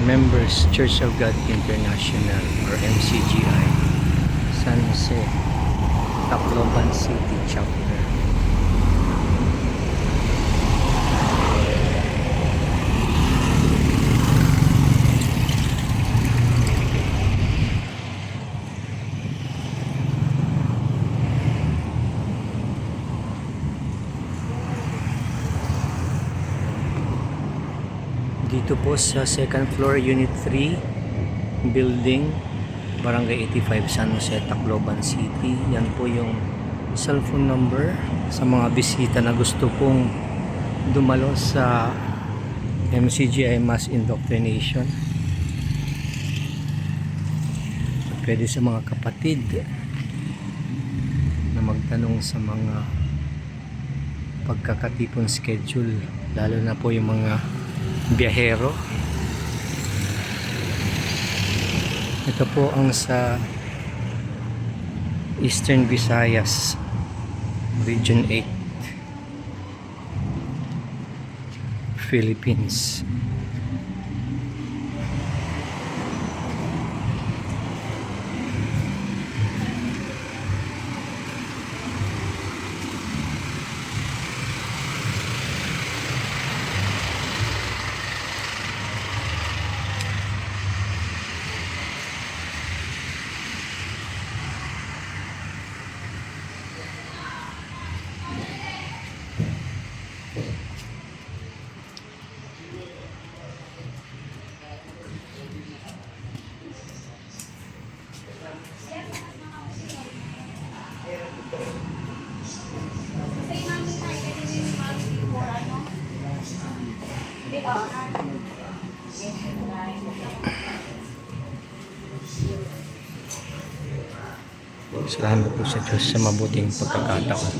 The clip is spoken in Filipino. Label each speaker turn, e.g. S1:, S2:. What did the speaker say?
S1: Members Church of God International or MCGI, San Jose, Tacloban City Chapter. Dito po sa second floor, Unit 3 building, Barangay 85, San Jose, Tacloban City. Yan po yung cellphone number sa mga bisita na gusto pong dumalo sa MCGI Mass Indoctrination. Pwede sa mga kapatid na magtanong sa mga pagkakatipon schedule, lalo na po yung mga biyahero. Ito po ang sa Eastern Visayas Region 8, Philippines. Salamat po sa Diyos sa mabuting pagkakataon.